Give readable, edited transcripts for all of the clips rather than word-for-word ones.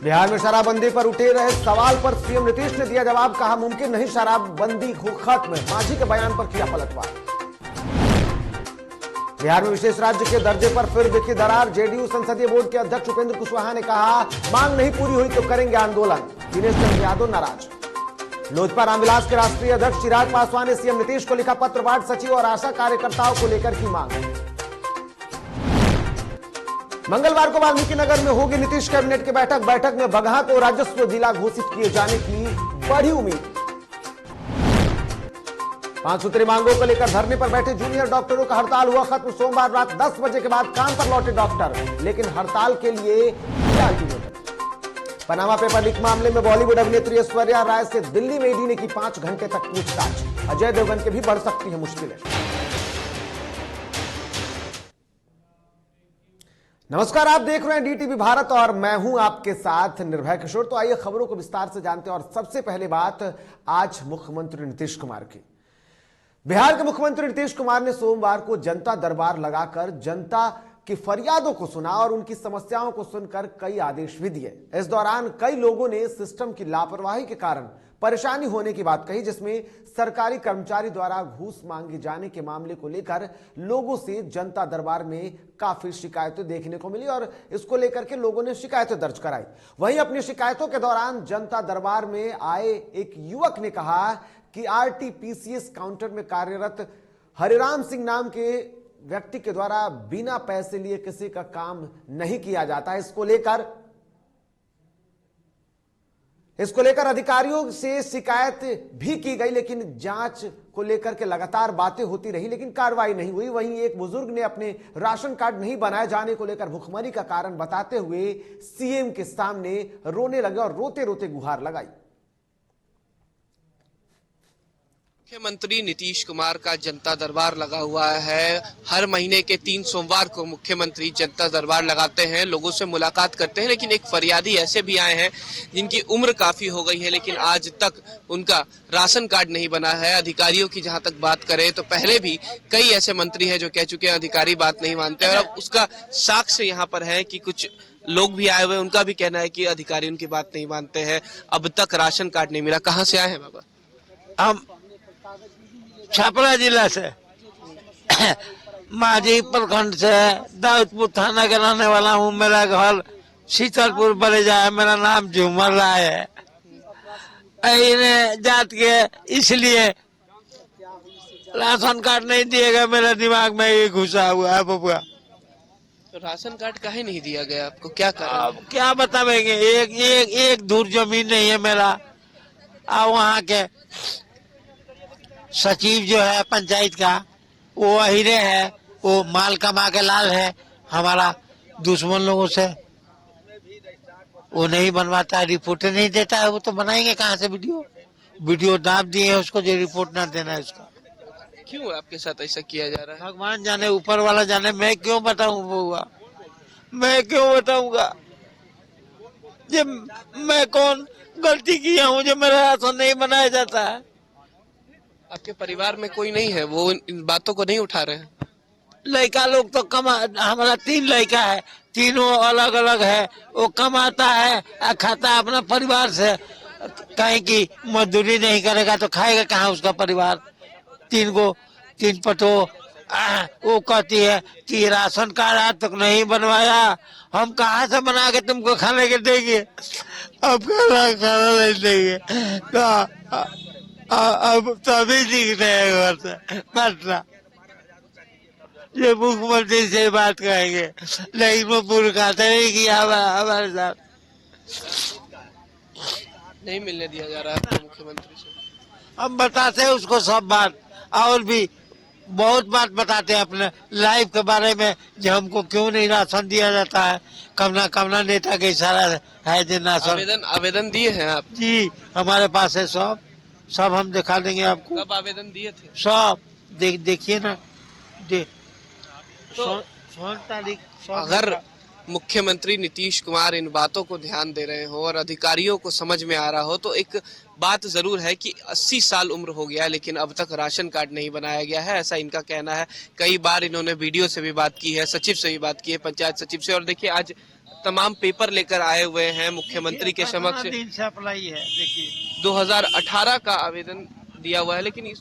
बिहार में शराबबंदी पर उठे रहे सवाल पर सीएम नीतीश ने दिया जवाब, कहा मुमकिन नहीं शराबबंदी खत्म। मांझी के बयान पर किया पलटवार। बिहार में विशेष राज्य के दर्जे पर फिर दिखी दरार, जेडीयू संसदीय बोर्ड के अध्यक्ष उपेंद्र कुशवाहा ने कहा मांग नहीं पूरी हुई तो करेंगे आंदोलन। दिनेश चंद्र यादव नाराज। लोजपा रामविलास के राष्ट्रीय अध्यक्ष चिराग पासवान ने सीएम नीतीश को लिखा पत्र, वार्ड सचिव और आशा कार्यकर्ताओं को लेकर की मांग। मंगलवार को वाल्मीकि नगर में होगी नीतीश कैबिनेट की बैठक में बगहा को राजस्व जिला घोषित किए जाने की बड़ी उम्मीद। 5 सूत्री मांगों को लेकर धरने पर बैठे जूनियर डॉक्टरों का हड़ताल हुआ खत्म। सोमवार रात 10 बजे के बाद काम पर लौटे डॉक्टर, लेकिन हड़ताल के लिए पनामा पेपर लीक मामले में बॉलीवुड अभिनेत्री ऐश्वर्या राय से दिल्ली में ईडी ने की 5 घंटे तक पूछताछ। अजय देवगन के भी बढ़ सकती है मुश्किलें। नमस्कार, आप देख रहे हैं डीटीवी भारत और मैं हूं आपके साथ निर्भय किशोर। तो आइए खबरों को विस्तार से जानते हैं और सबसे पहले बात आज मुख्यमंत्री नीतीश कुमार की। बिहार के मुख्यमंत्री नीतीश कुमार ने सोमवार को जनता दरबार लगाकर जनता की फरियादों को सुना और उनकी समस्याओं को सुनकर कई आदेश भी दिए। इस दौरान कई लोगों ने सिस्टम की लापरवाही के कारण परेशानी होने की बात कही, जिसमें सरकारी कर्मचारी द्वारा घूस मांगे जाने के मामले को लेकर लोगों से जनता दरबार में काफी शिकायतें देखने को मिली और इसको लेकर के लोगों ने शिकायतें दर्ज कराई। वहीं अपनी शिकायतों के दौरान जनता दरबार में आए एक युवक ने कहा कि आरटीपीसीएस काउंटर में कार्यरत हरिराम सिंह नाम के व्यक्ति के द्वारा बिना पैसे लिए किसी का काम नहीं किया जाता। इसको लेकर अधिकारियों से शिकायत भी की गई, लेकिन जांच को लेकर के लगातार बातें होती रही, लेकिन कार्रवाई नहीं हुई। वहीं एक बुजुर्ग ने अपने राशन कार्ड नहीं बनाए जाने को लेकर भुखमरी का कारण बताते हुए सीएम के सामने रोने लगे और रोते रोते गुहार लगाई। मुख्यमंत्री नीतीश कुमार का जनता दरबार लगा हुआ है। हर महीने के 3 सोमवार को मुख्यमंत्री जनता दरबार लगाते हैं, लोगों से मुलाकात करते हैं, लेकिन एक फरियादी ऐसे भी आए हैं जिनकी उम्र काफी हो गई है, लेकिन आज तक उनका राशन कार्ड नहीं बना है। अधिकारियों की जहां तक बात करें तो पहले भी कई ऐसे मंत्री हैं जो कह चुके हैं अधिकारी बात नहीं मानते, और अब उसका साक्ष्य यहाँ पर है कि कुछ लोग भी आए हुए, उनका भी कहना है कि अधिकारी उनकी बात नहीं मानते हैं। अब तक राशन कार्ड नहीं मिला। कहाँ से आए हैं बाबा? हम छपरा जिला से माझी प्रखंड से दाऊदपुर थाना का रहने वाला हूँ। मेरा घर शीतलपुर बरेजा है। मेरा नाम झूमर राय है। इन्हें जात के इसलिए राशन कार्ड नहीं दिएगा, मेरा दिमाग में ये घुसा हुआ है बबुआ। तो राशन कार्ड काहे नहीं दिया गया आपको, क्या कारण? अब क्या बतावेंगे, एक धूर जमीन नहीं है मेरा। वहाँ के सचिव जो है पंचायत का वो अहिरे है, वो माल कमा के लाल है हमारा दुश्मन लोगों से। वो नहीं बनवाता है, रिपोर्ट नहीं देता है। वो तो बनाएंगे कहाँ से वीडियो दाब दिए उसको जो रिपोर्ट ना देना है उसका। क्यों आपके साथ ऐसा किया जा रहा है? भगवान जाने, ऊपर वाला जाने। मैं क्यों बताऊँ बउआ, मैं क्यों बताऊंगा जब मैं कौन गलती किया हूँ जो मेरा राशन नहीं बनाया जाता है। आपके परिवार में कोई नहीं है, वो इन बातों को नहीं उठा रहे हैं? लड़का लोग तो हमारा 3 लड़का है, तीनों अलग अलग है। वो कमाता है खाता अपना परिवार से। कहीं की मजदूरी नहीं करेगा तो खाएगा कहाँ उसका परिवार। 3 पटो वो कहती है कि राशन कार्ड आज तक नहीं बनवाया, हम कहाँ से बना के तुमको खाने के देंगे। अब खाना नहीं देंगे अब तभी दिख रहे हैं घर से पटना। ये मुख्यमंत्री से बात करेंगे, लेकिन वो मुलाकात नहीं किया हमारे साथ। नहीं मिलने दिया जा रहा है मुख्यमंत्री से। हम बताते हैं उसको सब बात, और भी बहुत बात बताते हैं अपने लाइफ के बारे में, जो हमको क्यों नहीं राशन दिया जाता है। कमना नेता के इशारा है जो राशन। आवेदन दिए हैं आप? जी हमारे पास है सब हम दिखा देंगे आपको। कब आवेदन दिए थे? सब देखिए ना। 16 तारीख। अगर मुख्यमंत्री नीतीश कुमार इन बातों को ध्यान दे रहे हो और अधिकारियों को समझ में आ रहा हो, तो एक बात जरूर है कि 80 साल उम्र हो गया है लेकिन अब तक राशन कार्ड नहीं बनाया गया है, ऐसा इनका कहना है। कई बार इन्होंने वीडियो से भी बात की है, सचिव से भी बात की है, पंचायत सचिव से। और देखिए आज तमाम पेपर लेकर आए हुए हैं मुख्यमंत्री के समक्ष। दिन से अप्लाई है, देखिए 2018 का आवेदन दिया हुआ है, लेकिन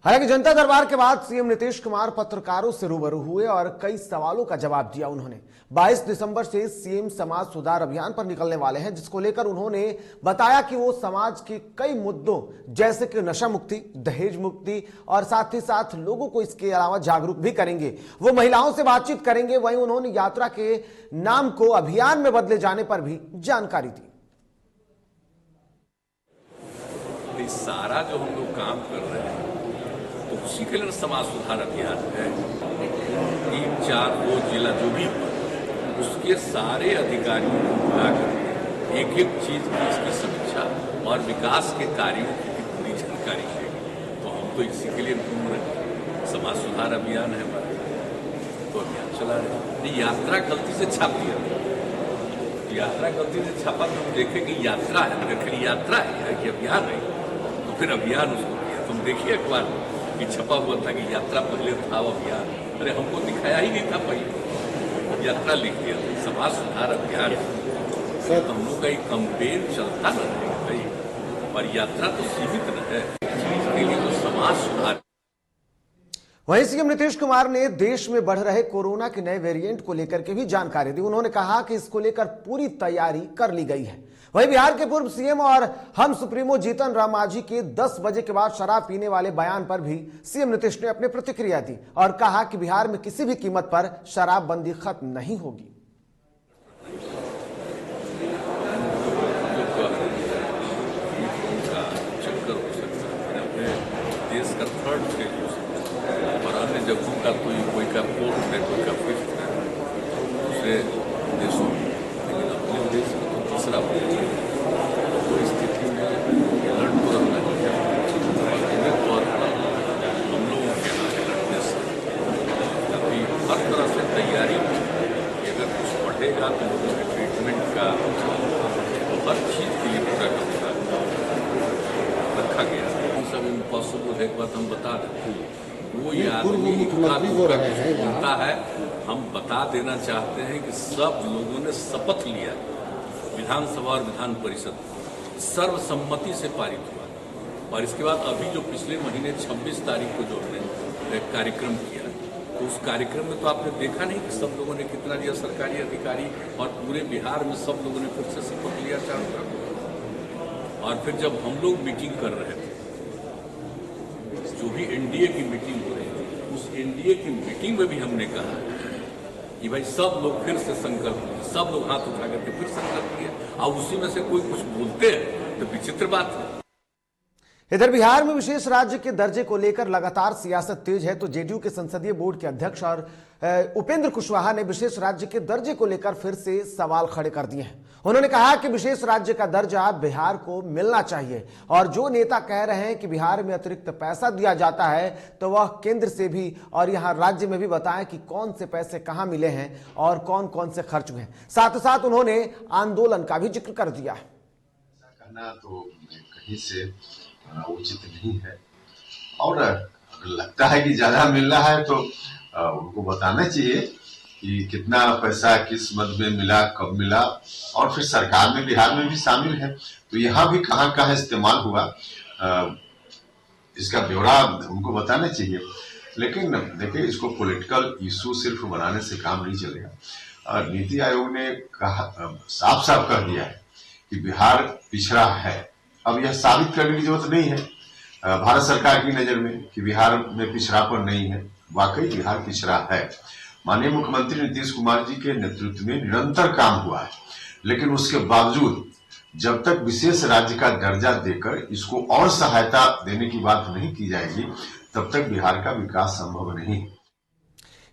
हालांकि जनता दरबार के बाद सीएम नीतीश कुमार पत्रकारों से रूबरू हुए और कई सवालों का जवाब दिया। उन्होंने 22 दिसंबर से सीएम समाज सुधार अभियान पर निकलने वाले हैं, जिसको लेकर उन्होंने बताया कि वो समाज के कई मुद्दों जैसे कि नशा मुक्ति, दहेज मुक्ति और साथ ही साथ लोगों को इसके अलावा जागरूक भी करेंगे। वो महिलाओं से बातचीत करेंगे। वहीं उन्होंने यात्रा के नाम को अभियान में बदले जाने पर भी जानकारी दी। सारा जो हम लोग काम कर रहे हैं तो उसी के लिए समाज सुधार अभियान है। 3, 4, 2 जिला जो भी उसके सारे अधिकारियों को बुलाकर एक एक चीज की इसकी समीक्षा और विकास के कार्यों की पूरी जानकारी लेंगे। तो हम तो इसी के लिए घूम रहे हैं। समाज सुधार अभियान है हमारा, तो अभियान चला रहे हैं। यात्रा गलती से छाप दिया, यात्रा गलती से छापा तो हम देखें कि यात्रा है, फिर यात्रा है कि अभियान है, तो फिर अभियान उसको किया। तुम देखिए अखबार कि छपा हुआ था कि यात्रा पहले था अभियान। अरे हमको दिखाया ही नहीं था, पहले यात्रा लिख दिया था। समाज सुधार अभियान तो हम लोग का एक कंपेन चलता न रहेगा भाई, और यात्रा तो सीमित न है चीज के लिए, तो समाज सुधार। वहीं सीएम नीतीश कुमार ने देश में बढ़ रहे कोरोना के नए वेरिएंट को लेकर के भी जानकारी दी। उन्होंने कहा कि इसको लेकर पूरी तैयारी कर ली गई है। वहीं बिहार के पूर्व सीएम और हम सुप्रीमो जीतन राम मांझी के 10 बजे के बाद शराब पीने वाले बयान पर भी सीएम नीतीश ने अपनी प्रतिक्रिया दी और कहा कि बिहार में किसी भी कीमत पर शराबबंदी खत्म नहीं होगी। देश का थर्ड फेज हो सकता है और अन्य जगहों का कोई का फोर्थ है, कोई का फिफ्थ है दूसरे देशों में, लेकिन अपने देश में तो तीसरा हो गया। तो स्थिति में अलर्ट तो रहना चाहिए और नियमित तौर पर हम लोगों के यहाँ अलर्टनेस अभी हर तरह से तैयारी कि अगर कुछ बढ़ेगा तो लोगों के ट्रीटमेंट का तो हर चीज़ के लिए पूरा व्यवस्था रखा गया। सब इम्पॉसिबल है, एक बात हम बता देते हैं, वो आदमी होता है। हम बता देना चाहते हैं कि सब लोगों ने शपथ लिया, विधानसभा और विधान परिषद सर्वसम्मति से पारित हुआ। और इसके बाद अभी जो पिछले महीने 26 तारीख को जो हमने एक कार्यक्रम किया, तो उस कार्यक्रम में तो आपने देखा नहीं कि सब लोगों ने कितना लिया, सरकारी अधिकारी और पूरे बिहार में सब लोगों ने फिर से शपथ लिया चारों तरफ। और फिर जब हम लोग मीटिंग कर रहे थे, जो भी एनडीए की मीटिंग हो रही थी, उस एनडीए की मीटिंग में भी हमने कहा कि भाई सब लोग फिर से संकल्प लिए, सब लोग हाथ उठा करके फिर संकल्प लिए, और उसी में से कोई कुछ बोलते हैं तो विचित्र बात है। इधर बिहार में विशेष राज्य के दर्जे को लेकर लगातार सियासत तेज है, तो जेडीयू के संसदीय बोर्ड के अध्यक्ष और उपेंद्र कुशवाहा ने विशेष राज्य के दर्जे को लेकर फिर से सवाल खड़े कर दिए हैं। उन्होंने कहा कि विशेष राज्य का दर्जा बिहार को मिलना चाहिए और जो नेता कह रहे हैं कि बिहार में अतिरिक्त पैसा दिया जाता है तो वह केंद्र से भी और यहां राज्य में भी बताएं कि कौन से पैसे कहां मिले हैं और कौन कौन से खर्च हुए हैं। साथ ही साथ उन्होंने आंदोलन का भी जिक्र कर दिया। कहना तो कहीं से उचित नहीं है, और अगर लगता है कि ज्यादा मिल रहा है तो उनको बताना चाहिए कि कितना पैसा किस मद में मिला, कब मिला, और फिर सरकार में बिहार में भी शामिल है तो यहाँ भी कहाँ कहाँ इस्तेमाल हुआ इसका ब्यौरा उनको बताना चाहिए। लेकिन देखिए, इसको पॉलिटिकल इशू सिर्फ बनाने से काम नहीं चलेगा। नीति आयोग ने कहा, साफ साफ कह दिया है कि बिहार पिछड़ा है। अब यह साबित करने की जरूरत नहीं है भारत सरकार की नजर में कि बिहार में पिछड़ापन नहीं है। वाकई बिहार पिछड़ा है। माननीय मुख्यमंत्री नीतीश कुमार जी के नेतृत्व में निरंतर काम हुआ है, लेकिन उसके बावजूद जब तक विशेष राज्य का दर्जा देकर इसको और सहायता देने की बात नहीं की जाएगी, तब तक बिहार का विकास संभव नहीं।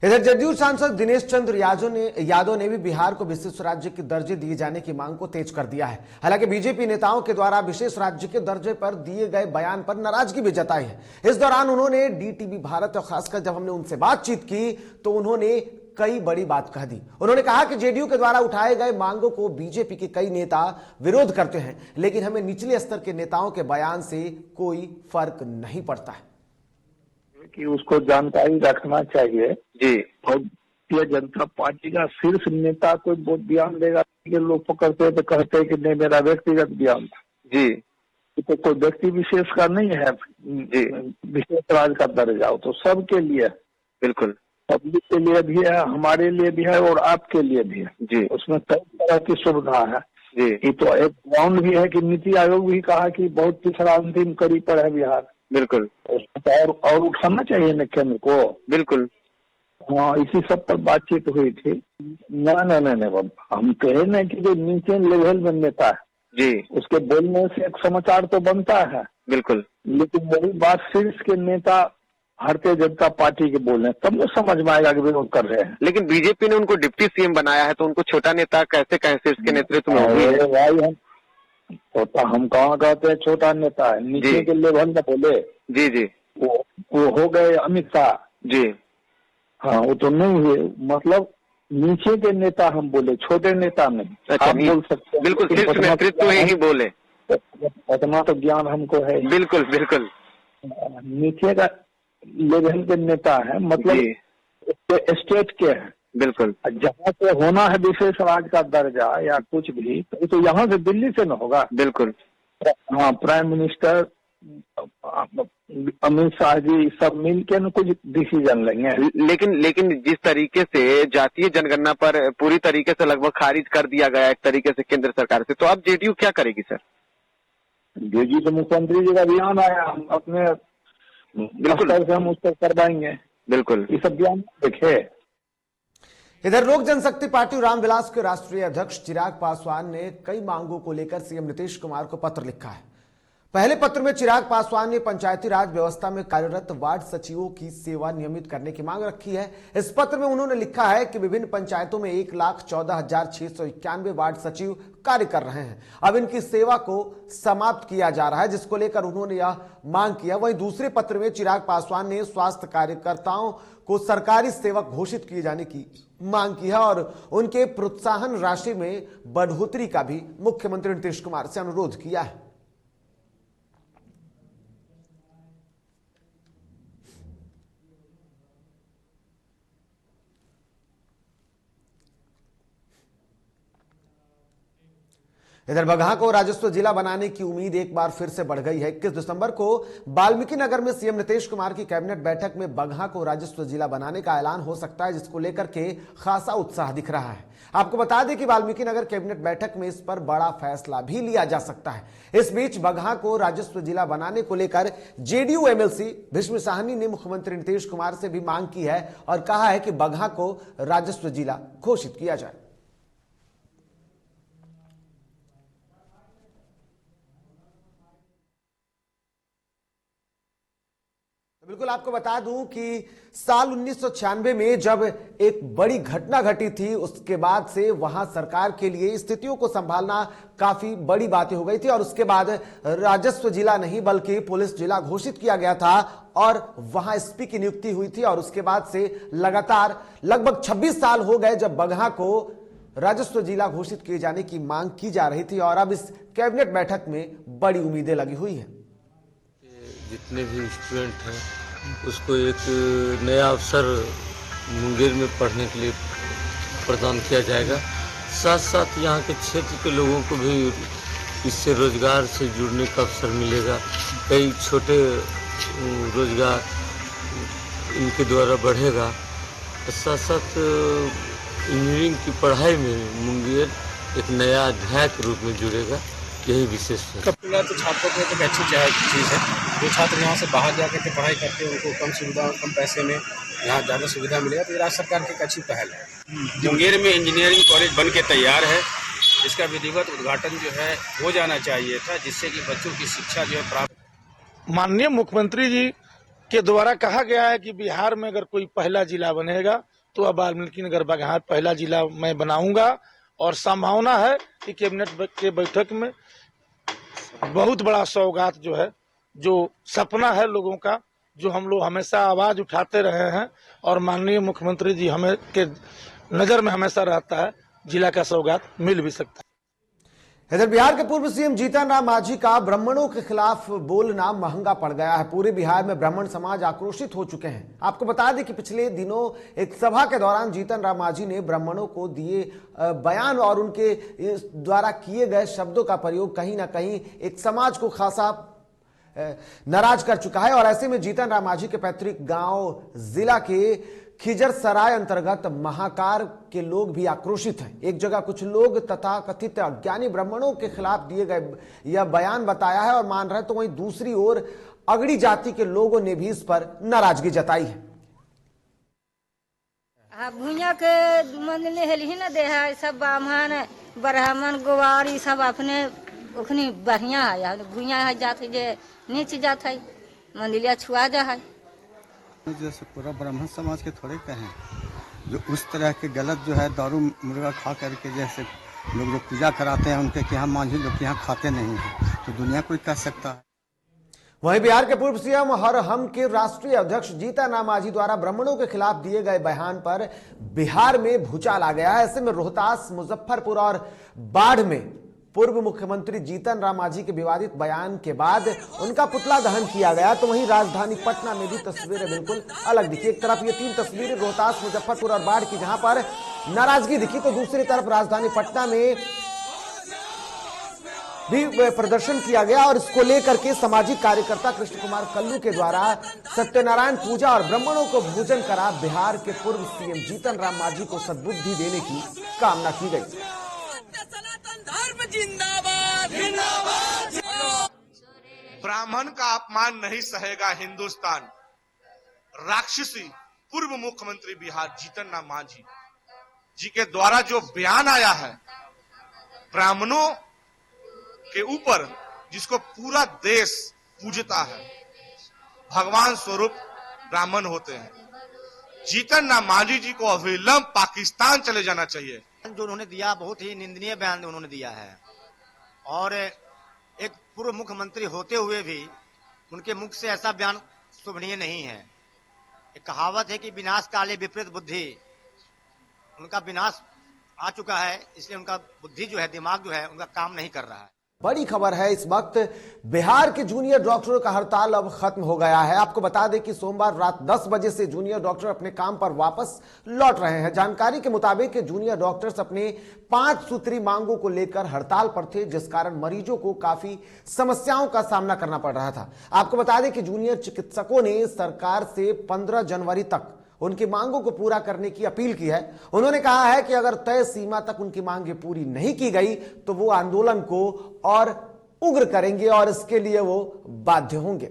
इधर जदयू सांसद दिनेश चंद्र यादव ने भी बिहार को विशेष राज्य के दर्जे दिए जाने की मांग को तेज कर दिया है। हालांकि बीजेपी नेताओं के द्वारा विशेष राज्य के दर्जे पर दिए गए बयान पर नाराजगी भी जताई है। इस दौरान उन्होंने डीटीवी भारत और खासकर जब हमने उनसे बातचीत की तो उन्होंने कई बड़ी बात कह दी। उन्होंने कहा कि जेडीयू के द्वारा उठाए गए मांगों को बीजेपी के कई नेता विरोध करते हैं, लेकिन हमें निचले स्तर के नेताओं के बयान से कोई फर्क नहीं पड़ता है कि उसको जानकारी रखना चाहिए जी। और भारतीय जनता पार्टी का शीर्ष नेता कोई बहुत बयान देगा कि लोग पकड़ते हैं तो कहते हैं कि नहीं मेरा व्यक्तिगत बयान था जी। तो कोई व्यक्ति विशेष का नहीं है जी। विशेष राज का दर्जा हो तो सबके लिए, बिल्कुल पब्लिक के लिए भी है, हमारे लिए भी है और आपके लिए भी है जी। उसमें कई तरह की सुविधा है जी। ये तो एक ग्राउंड भी है कि नीति आयोग भी कहा कि बहुत पिछड़ा अंतिम कड़ी पर है बिहार, बिल्कुल उसमें और उठाना चाहिए न केंद्र को। बिल्कुल हाँ, इसी सब पर बातचीत हुई थी। नहीं हम कहे न कि जो नीचे लेवल में नेता है जी, उसके बोलने से एक समाचार तो बनता है, बिल्कुल, लेकिन वही बात शीर्ष के नेता भारतीय जनता पार्टी के बोल रहे हैं तब वो समझ में आएगा कि विरोध कर रहे हैं। लेकिन बीजेपी ने उनको डिप्टी सीएम बनाया है तो उनको छोटा नेता कैसे कहें? शीर्ष के नेतृत्व में होगी। भाई हम छोटा, हम कहाँ कहते हैं छोटा नेता है, नीचे के लेवल में बोले जी जी, वो हो गए अमित शाह जी। हाँ, वो तो नहीं हुए, मतलब नीचे के नेता हम बोले, छोटे नेता नहीं। अच्छा, आप बोल सकते हैं, बिल्कुल शीर्ष नेतृत्व ही बोले, उतना तो ज्ञान हमको है। बिल्कुल बिल्कुल। नीचे का लेवल के नेता है, मतलब स्टेट के हैं, बिल्कुल। जहाँ से होना है विशेष राज का दर्जा या कुछ भी तो यहाँ से दिल्ली से न होगा। बिल्कुल हाँ, प्राइम मिनिस्टर अमित शाह जी सब मिल के न कुछ डिसीजन लेंगे। लेकिन जिस तरीके से जातीय जनगणना पर पूरी तरीके से लगभग खारिज कर दिया गया एक तरीके से केंद्र सरकार से, तो अब जेडीयू क्या करेगी सर? जेडीयू तो मुख्यमंत्री जी का बयान आया, हम अपने बिल्कुल से हम उस पर करवाएंगे। बिल्कुल, ये सब बयान देखे। इधर लोक जनशक्ति पार्टी रामविलास के राष्ट्रीय अध्यक्ष चिराग पासवान ने कई मांगों को लेकर सीएम नीतीश कुमार को पत्र लिखा है। पहले पत्र में चिराग पासवान ने पंचायती राज व्यवस्था में कार्यरत वार्ड सचिवों की सेवा नियमित करने की मांग रखी है। इस पत्र में उन्होंने लिखा है कि विभिन्न पंचायतों में 1,14,691 वार्ड सचिव कार्य कर रहे हैं, अब इनकी सेवा को समाप्त किया जा रहा है, जिसको लेकर उन्होंने यह मांग किया। वहीं दूसरे पत्र में चिराग पासवान ने स्वास्थ्य कार्यकर्ताओं को सरकारी सेवक घोषित किए जाने की मांग की है और उनके प्रोत्साहन राशि में बढ़ोतरी का भी मुख्यमंत्री नीतीश कुमार से अनुरोध किया है। इधर बगहा को राजस्व जिला बनाने की उम्मीद एक बार फिर से बढ़ गई है। 21 दिसंबर को वाल्मीकि नगर में सीएम नीतीश कुमार की कैबिनेट बैठक में बगहा को राजस्व जिला बनाने का ऐलान हो सकता है, जिसको लेकर के खासा उत्साह दिख रहा है। आपको बता दें कि वाल्मीकि नगर कैबिनेट बैठक में इस पर बड़ा फैसला भी लिया जा सकता है। इस बीच बगहा को राजस्व जिला बनाने को लेकर जेडीयू एमएलसी भीष्म साहनी ने मुख्यमंत्री नीतीश कुमार से भी मांग की है और कहा है कि बगहा को राजस्व जिला घोषित किया जाए। बिल्कुल आपको बता दूं कि साल 1996 में जब एक बड़ी घटना घटी थी, उसके बाद से वहां सरकार के लिए स्थितियों को संभालना काफी बड़ी बातें हो गई थी और उसके बाद राजस्व जिला नहीं बल्कि पुलिस जिला घोषित किया गया था और वहां एसपी की नियुक्ति हुई थी और उसके बाद से लगातार लगभग 26 साल हो गए जब बगहा को राजस्व जिला घोषित किए जाने की मांग की जा रही थी और अब इस कैबिनेट बैठक में बड़ी उम्मीदें लगी हुई हैं। जितने भी स्टूडेंट हैं उसको एक नया अवसर मुंगेर में पढ़ने के लिए प्रदान किया जाएगा। साथ साथ यहाँ के क्षेत्र के लोगों को भी इससे रोजगार से जुड़ने का अवसर मिलेगा। कई छोटे रोजगार इनके द्वारा बढ़ेगा। साथ साथ इंजीनियरिंग की पढ़ाई में मुंगेर एक नया अध्याय के रूप में जुड़ेगा, यही विशेष है। तो छात्रों को एक अच्छी चीज़ है। जो छात्र यहाँ से बाहर जाकर के पढ़ाई करते हैं उनको कम सुविधा कम पैसे में यहाँ ज़्यादा सुविधा मिलेगा, तो ये राज्य सरकार की एक अच्छी पहल है। मुंगेर में इंजीनियरिंग कॉलेज बन के तैयार है, इसका विधिवत उद्घाटन जो है हो जाना चाहिए था, जिससे कि बच्चों की शिक्षा जो है प्राप्त। माननीय मुख्यमंत्री जी के द्वारा कहा गया है कि बिहार में अगर कोई पहला जिला बनेगा तो अब वाल्मीकि नगर बगहा पहला जिला मैं बनाऊंगा और संभावना है कि कैबिनेट के बैठक में बहुत बड़ा सौगात जो है, जो सपना है लोगों का, जो हम लोग हमेशा आवाज उठाते रहे हैं और माननीय मुख्यमंत्री जी हमें के नजर में हमेशा रहता है, जिला का सौगात मिल भी सकता है। इधर बिहार के पूर्व सीएम जीतन राम मांझी का ब्राह्मणों के खिलाफ बोलना महंगा पड़ गया है। पूरे बिहार में ब्राह्मण समाज आक्रोशित हो चुके हैं। आपको बता दें कि पिछले दिनों एक सभा के दौरान जीतन राम मांझी ने ब्राह्मणों को दिए बयान और उनके द्वारा किए गए शब्दों का प्रयोग कहीं ना कहीं एक समाज को खासा नाराज कर चुका है। और ऐसे में जीतन राम मांझी के पैतृक गांव जिला के खिजरसराय अंतर्गत महाकार के लोग भी आक्रोशित हैं। एक जगह कुछ लोग तथा कथित अज्ञानी ब्राह्मणों के खिलाफ दिए गए यह बयान बताया है और मान रहे, तो वहीं दूसरी ओर अगड़ी जाति के लोगों ने भी इस पर नाराजगी जताई है। भूया के मंदिर हेली न दे है, सब ब्राह्मण गोवारी सब अपने उखनी बढ़िया है। भूया है जात जे नीच जात है, मंदिर छुआ जा है। जैसे पूरा ब्राह्मण समाज के थोड़े कहें, जो उस तरह के गलत जो है दारू मुर्गा खा करके जैसे लोग जो पूजा कराते हैं उनके यहाँ मांझी लोग यहाँ खाते नहीं हैं, तो दुनिया कोई कह सकता है। वहीं बिहार के पूर्व सीएम और हम के राष्ट्रीय अध्यक्ष जीतन राम मांझी द्वारा ब्राह्मणों के खिलाफ दिए गए बयान पर बिहार में भूचाल आ गया है। ऐसे में रोहतास, मुजफ्फरपुर और बाढ़ में पूर्व मुख्यमंत्री जीतन राम मांझी के विवादित बयान के बाद उनका पुतला दहन किया गया। तो वहीं राजधानी पटना में भी तस्वीरें बिल्कुल अलग दिखी। एक तरफ ये तीन तस्वीरें रोहतास, मुजफ्फरपुर और बाढ़ की, जहां पर नाराजगी दिखी, तो दूसरी तरफ राजधानी पटना में भी प्रदर्शन किया गया और इसको लेकर के सामाजिक कार्यकर्ता कृष्ण कुमार कल्लू के द्वारा सत्यनारायण पूजा और ब्राह्मणों को भोजन करा बिहार के पूर्व सीएम जीतन राम मांझी को सद्बुद्धि देने की कामना की गई। ब्राह्मण का अपमान नहीं सहेगा हिंदुस्तान। राक्षसी पूर्व मुख्यमंत्री बिहार जीतन राम मांझी जी के द्वारा जो बयान आया है ब्राह्मणों के ऊपर, जिसको पूरा देश पूजता है, भगवान स्वरूप ब्राह्मण होते हैं, जीतन राम मांझी जी को अविलंब पाकिस्तान चले जाना चाहिए। जो उन्होंने दिया बहुत ही निंदनीय बयान उन्होंने दिया है और एक पूर्व मुख्यमंत्री होते हुए भी उनके मुख से ऐसा बयान शोभनीय नहीं है। एक कहावत है कि विनाश काले विपरीत बुद्धि, उनका विनाश आ चुका है, इसलिए उनका बुद्धि जो है, दिमाग जो है, उनका काम नहीं कर रहा है। बड़ी खबर है, इस वक्त बिहार के जूनियर डॉक्टरों का हड़ताल अब खत्म हो गया है। आपको बता दें कि सोमवार रात 10 बजे से जूनियर डॉक्टर अपने काम पर वापस लौट रहे हैं। जानकारी के मुताबिक जूनियर डॉक्टर्स अपने 5 सूत्री मांगों को लेकर हड़ताल पर थे, जिस कारण मरीजों को काफी समस्याओं का सामना करना पड़ रहा था। आपको बता दें कि जूनियर चिकित्सकों ने सरकार से 15 जनवरी तक उनकी मांगों को पूरा करने की अपील की है। उन्होंने कहा है कि अगर तय सीमा तक उनकी मांगें पूरी नहीं की गई तो वो आंदोलन को और उग्र करेंगे और इसके लिए वो बाध्य होंगे।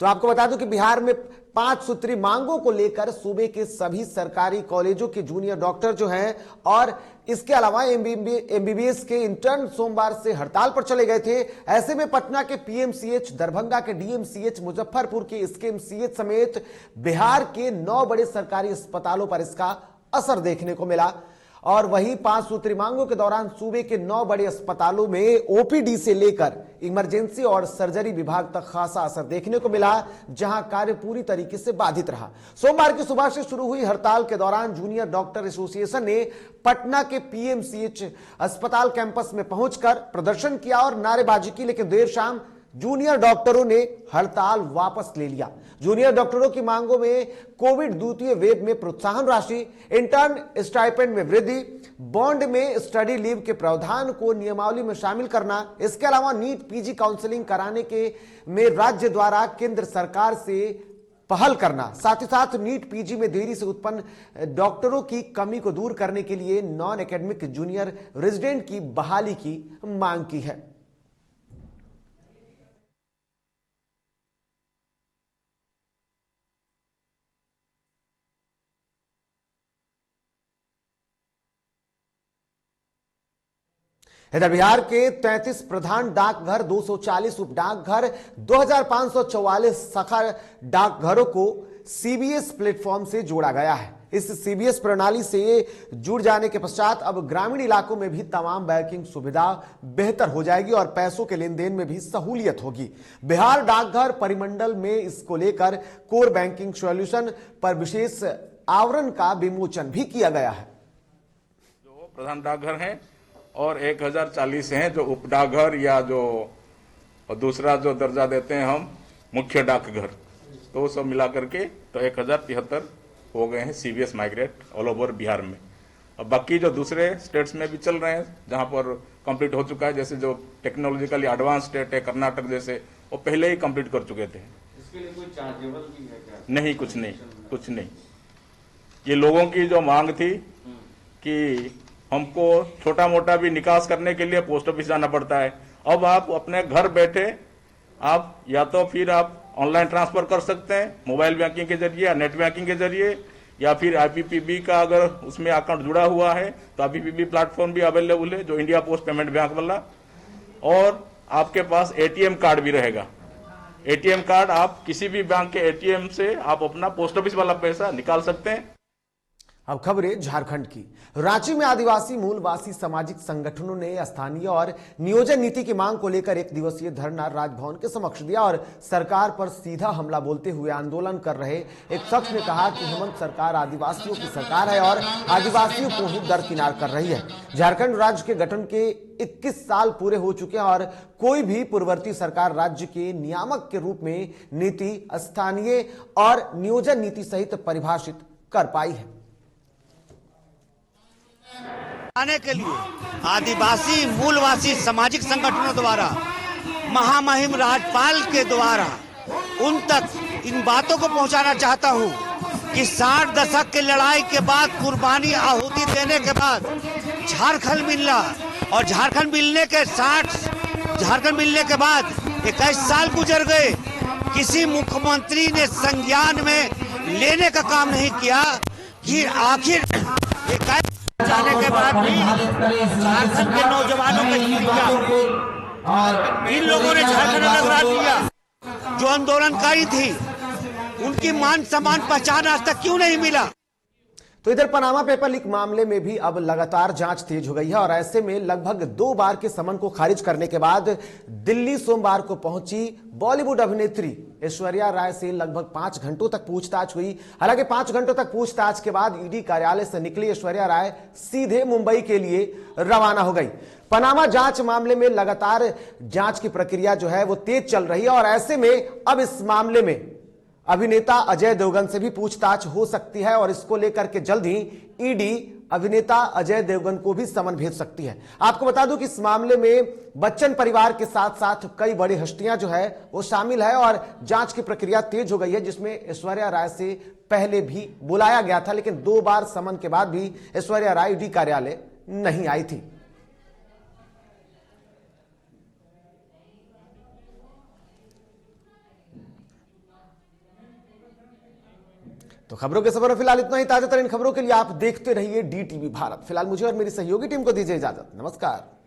तो आपको बता दूं कि बिहार में 5 सूत्री मांगों को लेकर सूबे के सभी सरकारी कॉलेजों के जूनियर डॉक्टर जो हैं और इसके अलावा एमबीबीएस के इंटर्न सोमवार से हड़ताल पर चले गए थे। ऐसे में पटना के पीएमसीएच, दरभंगा के डीएमसीएच, मुजफ्फरपुर के एसकेएमसीएच समेत बिहार के 9 बड़े सरकारी अस्पतालों पर इसका असर देखने को मिला। और वहीं 5 सूत्री मांगों के दौरान सूबे के 9 बड़े अस्पतालों में ओपीडी से लेकर इमरजेंसी और सर्जरी विभाग तक खासा असर देखने को मिला, जहां कार्य पूरी तरीके से बाधित रहा। सोमवार की सुबह से शुरू हुई हड़ताल के दौरान जूनियर डॉक्टर एसोसिएशन ने पटना के पीएमसीएच अस्पताल कैंपस में पहुंचकर प्रदर्शन किया और नारेबाजी की, लेकिन देर शाम जूनियर डॉक्टरों ने हड़ताल वापस ले लिया। जूनियर डॉक्टरों की मांगों में कोविड द्वितीय वेव में प्रोत्साहन राशि, इंटर्न स्टाइपेंड में वृद्धि, बॉन्ड में स्टडी लीव के प्रावधान को नियमावली में शामिल करना, इसके अलावा नीट पीजी काउंसलिंग कराने के में राज्य द्वारा केंद्र सरकार से पहल करना, साथ ही साथ नीट पीजी में देरी से उत्पन्न डॉक्टरों की कमी को दूर करने के लिए नॉन एकेडमिक जूनियर रेजिडेंट की बहाली की मांग की है। इधर बिहार के 33 प्रधान डाकघर, 240 उप डाकघर, 2544 शाखा डाकघरों को सीबीएस प्लेटफॉर्म से जोड़ा गया है। इस सीबीएस प्रणाली से जुड़ जाने के पश्चात अब ग्रामीण इलाकों में भी तमाम बैंकिंग सुविधा बेहतर हो जाएगी और पैसों के लेन देन में भी सहूलियत होगी। बिहार डाकघर परिमंडल में इसको लेकर कोर बैंकिंग सॉल्यूशन पर विशेष आवरण का विमोचन भी किया गया है। जो प्रधान डाकघर हैं और 1040 हैं जो उप डाकघर या जो दूसरा जो दर्जा देते हैं हम मुख्य डाकघर, तो वो सब मिला करके तो 1073 हो गए हैं CBS migrate all over Bihar में। अब बाकी जो दूसरे स्टेट्स में भी चल रहे हैं जहां पर कंप्लीट हो चुका है, जैसे जो टेक्नोलॉजिकली एडवांस स्टेट है कर्नाटक जैसे, वो पहले ही कंप्लीट कर चुके थे। इसके लिए कोई चार्जेबल भी है क्या? नहीं, कुछ नहीं। ये लोगों की जो मांग थी कि हमको छोटा मोटा भी निकास करने के लिए पोस्ट ऑफिस जाना पड़ता है, अब आप अपने घर बैठे आप या तो फिर आप ऑनलाइन ट्रांसफर कर सकते हैं मोबाइल बैंकिंग के जरिए या नेट बैंकिंग के जरिए, या फिर IPPB का अगर उसमें अकाउंट जुड़ा हुआ है तो IPPB प्लेटफॉर्म भी अवेलेबल है जो इंडिया पोस्ट पेमेंट बैंक वाला, और आपके पास ATM कार्ड भी रहेगा। ATM कार्ड आप किसी भी बैंक के ATM से आप अपना पोस्ट ऑफिस वाला पैसा निकाल सकते हैं। अब खबरें झारखंड की। रांची में आदिवासी मूलवासी सामाजिक संगठनों ने स्थानीय और नियोजन नीति की मांग को लेकर एक दिवसीय धरना राजभवन के समक्ष दिया और सरकार पर सीधा हमला बोलते हुए आंदोलन कर रहे एक शख्स ने कहा कि हेमंत सरकार आदिवासियों की सरकार है और आदिवासियों को ही दरकिनार कर रही है। झारखंड राज्य के गठन के 21 साल पूरे हो चुके हैं और कोई भी पूर्ववर्ती सरकार राज्य के नियामक के रूप में नीति, स्थानीय और नियोजन नीति सहित परिभाषित कर पाई है। आने के लिए आदिवासी मूलवासी सामाजिक संगठनों द्वारा महामहिम राज्यपाल के द्वारा उन तक इन बातों को पहुंचाना चाहता हूं कि 60 दशक की लड़ाई के बाद, कुर्बानी आहुति देने के बाद झारखंड मिला और झारखंड मिलने के बाद 21 साल गुजर गए, किसी मुख्यमंत्री ने संज्ञान में लेने का काम नहीं किया कि आखिर जाने के बाद भी झारखंड के नौजवानों को इन लोगों ने झारखंड अलग राज दिया। जो आंदोलनकारी थी उनकी मान सम्मान पहचान आज तक क्यों नहीं मिला? तो इधर पनामा पेपर लीक मामले में भी अब लगातार जांच तेज हो गई है और ऐसे में लगभग 2 बार के समन को खारिज करने के बाद दिल्ली सोमवार को पहुंची बॉलीवुड अभिनेत्री ऐश्वर्या राय से लगभग 5 घंटों तक पूछताछ हुई। हालांकि 5 घंटों तक पूछताछ के बाद ईडी कार्यालय से निकली ऐश्वर्या राय सीधे मुंबई के लिए रवाना हो गई। पनामा जांच मामले में लगातार जांच की प्रक्रिया जो है वो तेज चल रही है और ऐसे में अब इस मामले में अभिनेता अजय देवगन से भी पूछताछ हो सकती है और इसको लेकर के जल्द ही ईडी अभिनेता अजय देवगन को भी समन भेज सकती है। आपको बता दूं कि इस मामले में बच्चन परिवार के साथ साथ कई बड़ी हस्तियां जो है वो शामिल है और जांच की प्रक्रिया तेज हो गई है, जिसमें ऐश्वर्या राय से पहले भी बुलाया गया था, लेकिन 2 बार समन के बाद भी ऐश्वर्या राय ईडी कार्यालय नहीं आई थी। तो खबरों के सफर में फिलहाल इतना ही। ताजा तरीन खबरों के लिए आप देखते रहिए DTV भारत। फिलहाल मुझे और मेरी सहयोगी टीम को दीजिए इजाजत। नमस्कार।